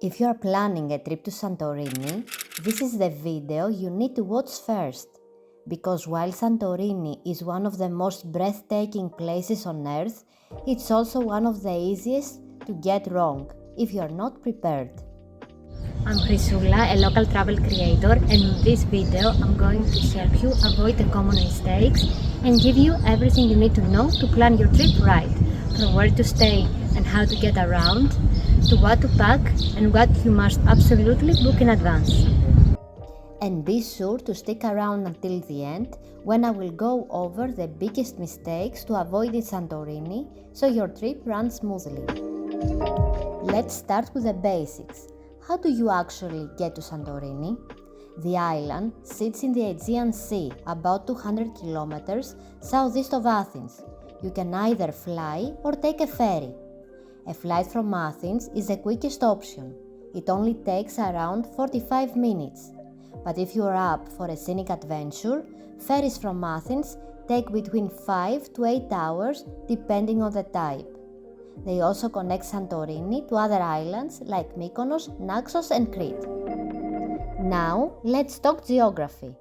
If you are planning a trip to Santorini, this is the video you need to watch first. Because while Santorini is one of the most breathtaking places on earth, it's also one of the easiest to get wrong if you are not prepared. I'm Chrysula, a local travel creator, and in this video I'm going to help you avoid the common mistakes and give you everything you need to know to plan your trip right, from where to stay and how to get around, to what to pack and what you must absolutely book in advance. And be sure to stick around until the end when I will go over the biggest mistakes to avoid in Santorini so your trip runs smoothly. Let's start with the basics. How do you actually get to Santorini? The island sits in the Aegean Sea, about 200 kilometers southeast of Athens. You can either fly or take a ferry. A flight from Athens is the quickest option. It only takes around 45 minutes. But if you are up for a scenic adventure, ferries from Athens take between 5 to 8 hours depending on the type. They also connect Santorini to other islands like Mykonos, Naxos and Crete. Now, let's talk geography.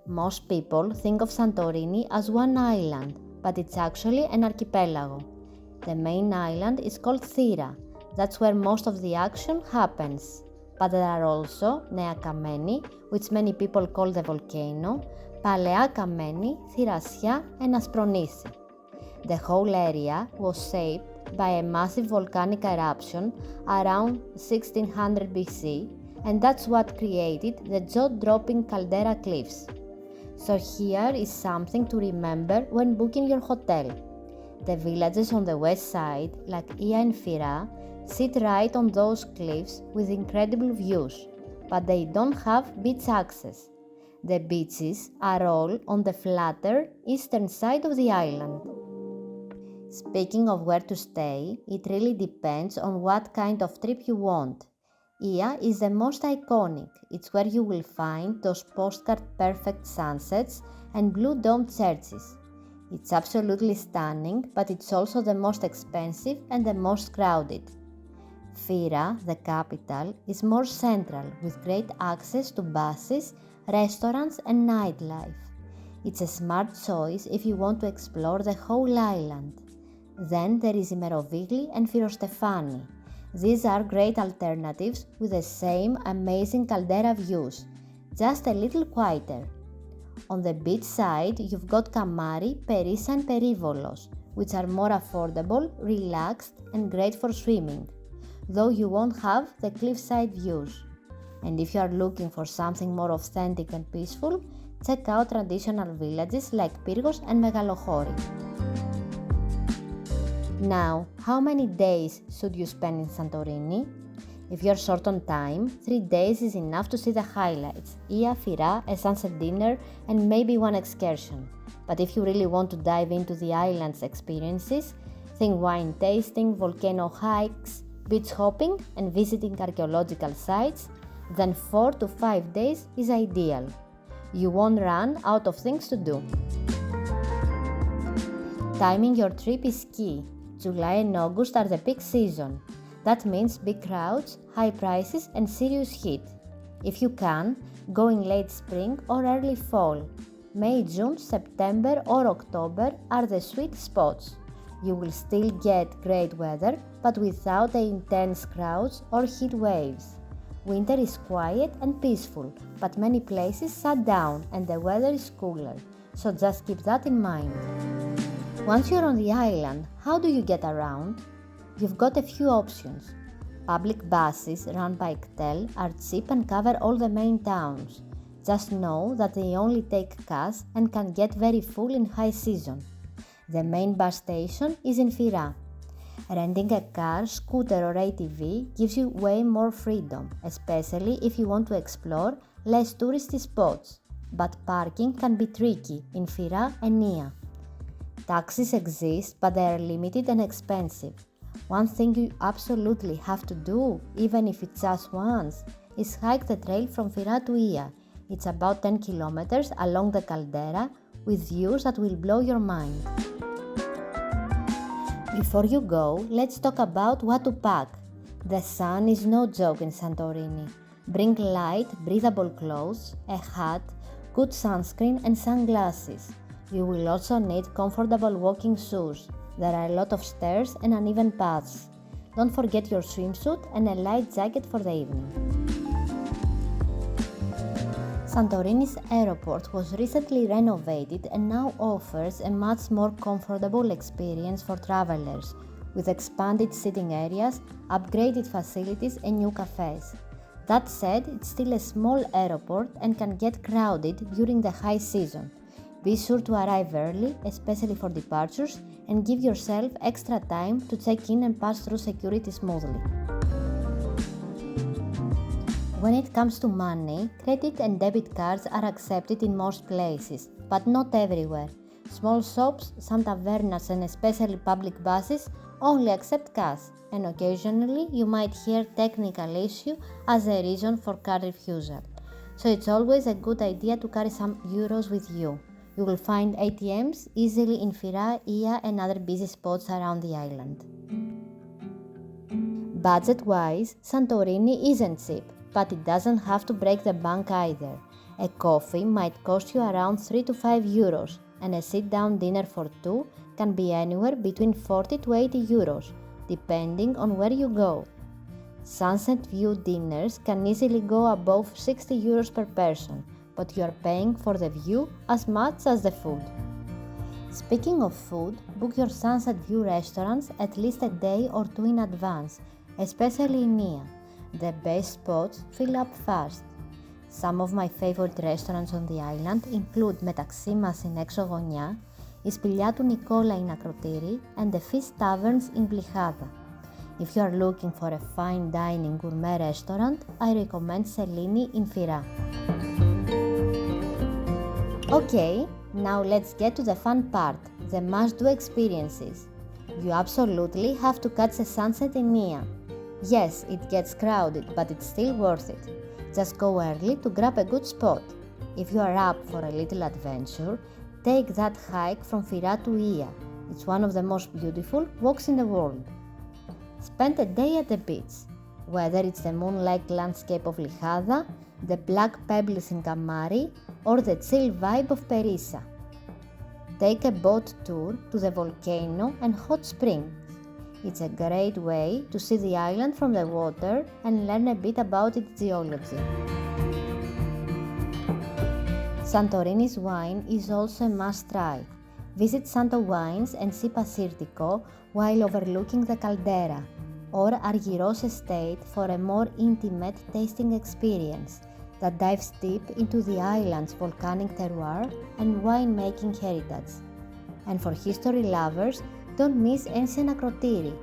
Most people think of Santorini as one island, but it's actually an archipelago. The main island is called Thira. That's where most of the action happens. But there are also Nea Kameni, which many people call the volcano, Palea Kameni, Thirassia and Aspronissi. The whole area was shaped by a massive volcanic eruption around 1600 BC, and that's what created the jaw-dropping caldera cliffs. So here is something to remember when booking your hotel. The villages on the west side, like Ia and Fira, sit right on those cliffs with incredible views, but they don't have beach access. The beaches are all on the flatter eastern side of the island. Speaking of where to stay, it really depends on what kind of trip you want. Ia is the most iconic. It's where you will find those postcard perfect sunsets and blue domed churches. It's absolutely stunning, but it's also the most expensive and the most crowded. Fira, the capital, is more central with great access to buses, restaurants and nightlife. It's a smart choice if you want to explore the whole island. Then there is Imerovigli and Firostefani. These are great alternatives with the same amazing caldera views, just a little quieter. On the beach side, you've got Kamari, Perissa and Perivolos, which are more affordable, relaxed and great for swimming, though you won't have the cliffside views. And if you are looking for something more authentic and peaceful, check out traditional villages like Pyrgos and Megalochori. Now, how many days should you spend in Santorini? If you're short on time, 3 days is enough to see the highlights, Ia, Fira, a sunset dinner and maybe one excursion. But if you really want to dive into the island's experiences, think wine tasting, volcano hikes, beach hopping and visiting archaeological sites, then 4 to 5 days is ideal. You won't run out of things to do. Timing your trip is key. July and August are the peak season. That means big crowds, high prices and serious heat. If you can, go in late spring or early fall. May, June, September or October are the sweet spots. You will still get great weather, but without the intense crowds or heat waves. Winter is quiet and peaceful, but many places shut down and the weather is cooler, so just keep that in mind. Once you're on the island, how do you get around? You've got a few options. Public buses run by CTEL are cheap and cover all the main towns. Just know that they only take cash and can get very full in high season. The main bus station is in Fira. Renting a car, scooter or ATV gives you way more freedom, especially if you want to explore less touristy spots. But parking can be tricky in Fira and Nia. Taxis exist, but they are limited and expensive. One thing you absolutely have to do, even if it's just once, is hike the trail from Fira to Ia. It's about 10 kilometers along the caldera with views that will blow your mind. Before you go, let's talk about what to pack. The sun is no joke in Santorini. Bring light, breathable clothes, a hat, good sunscreen and sunglasses. You will also need comfortable walking shoes. There are a lot of stairs and uneven paths. Don't forget your swimsuit and a light jacket for the evening. Santorini's airport was recently renovated and now offers a much more comfortable experience for travelers, with expanded seating areas, upgraded facilities and new cafes. That said, it's still a small airport and can get crowded during the high season. Be sure to arrive early, especially for departures, and give yourself extra time to check in and pass through security smoothly. When it comes to money, credit and debit cards are accepted in most places, but not everywhere. Small shops, some tavernas and especially public buses only accept cash, and occasionally you might hear technical issue as a reason for card refusal. So it's always a good idea to carry some euros with you. You will find ATMs easily in Fira, Ia and other busy spots around the island. Budget-wise, Santorini isn't cheap, but it doesn't have to break the bank either. A coffee might cost you around 3 to 5 euros, and a sit-down dinner for two can be anywhere between 40 to 80 euros, depending on where you go. Sunset view dinners can easily go above 60 euros per person, but you are paying for the view as much as the food. Speaking of food, book your sunset view restaurants at least a day or two in advance, especially in Ia. The best spots fill up fast. Some of my favorite restaurants on the island include μεταξύ μας in έξω γωνιά, η σπηλιά του Νικόλα in Ακροτήρι and the Fish Taverns in Plihada. If you are looking for a fine dining gourmet restaurant, I recommend Cellini in Fira. Okay, now let's get to the fun part, the must-do experiences. You absolutely have to catch a sunset in Ia. Yes, it gets crowded, but it's still worth it. Just go early to grab a good spot. If you are up for a little adventure, take that hike from Fira to Ia. It's one of the most beautiful walks in the world. Spend a day at the beach, whether it's the moonlight landscape of Lihada, the black pebbles in Kamari, or the chill vibe of Perissa. Take a boat tour to the volcano and hot springs. It's a great way to see the island from the water and learn a bit about its geology. Santorini's wine is also a must-try. Visit Santo Wines and see Pasirtico while overlooking the caldera, or Argyros estate for a more intimate tasting experience that dives deep into the island's volcanic terroir and wine-making heritage. And for history lovers, don't miss ancient Akrotiri.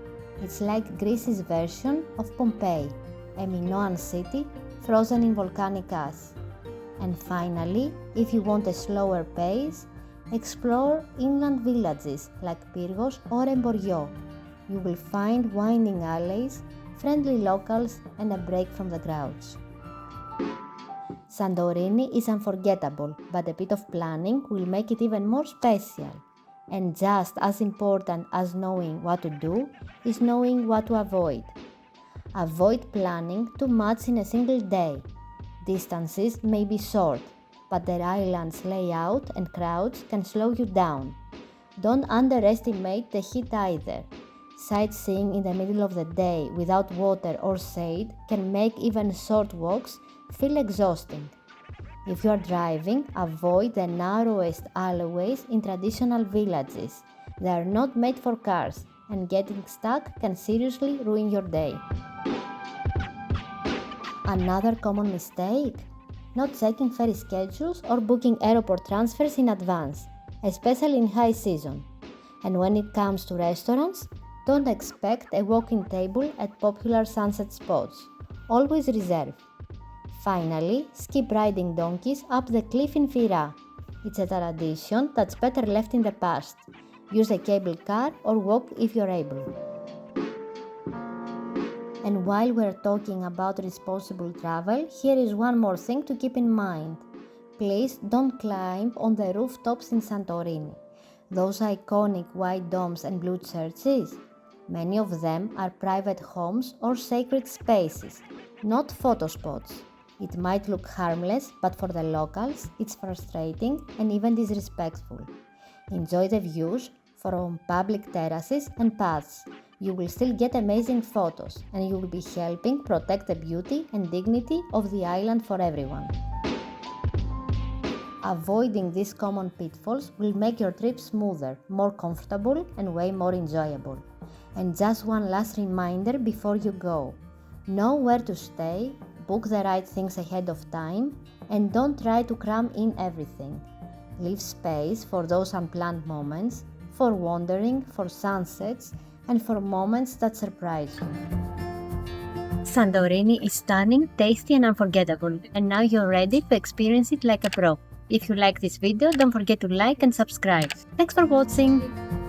It's like Greece's version of Pompeii, a Minoan city frozen in volcanic ash. And finally, if you want a slower pace, explore inland villages like Pyrgos or Emborio. You will find winding alleys, friendly locals, and a break from the crowds. Santorini is unforgettable, but a bit of planning will make it even more special. And just as important as knowing what to do is knowing what to avoid. Avoid planning too much in a single day. Distances may be short, but the island's layout and crowds can slow you down. Don't underestimate the heat either. Sightseeing in the middle of the day without water or shade can make even short walks feel exhausting. If you are driving, avoid the narrowest alleyways in traditional villages. They are not made for cars, and getting stuck can seriously ruin your day. Another common mistake? Not checking ferry schedules or booking airport transfers in advance, especially in high season. And when it comes to restaurants, don't expect a walk-in table at popular sunset spots. Always reserve. Finally, skip riding donkeys up the cliff in Fira. It's a tradition that's better left in the past. Use a cable car or walk if you're able. And while we're talking about responsible travel, here is one more thing to keep in mind. Please don't climb on the rooftops in Santorini. Those iconic white domes and blue churches? Many of them are private homes or sacred spaces, not photo spots. It might look harmless, but for the locals, it's frustrating and even disrespectful. Enjoy the views from public terraces and paths. You will still get amazing photos, and you will be helping protect the beauty and dignity of the island for everyone. Avoiding these common pitfalls will make your trip smoother, more comfortable, and way more enjoyable. And just one last reminder before you go. Know where to stay, book the right things ahead of time, and don't try to cram in everything. Leave space for those unplanned moments, for wandering, for sunsets, and for moments that surprise you. Santorini is stunning, tasty and unforgettable, and now you're ready to experience it like a pro. If you like this video, don't forget to like and subscribe. Thanks for watching!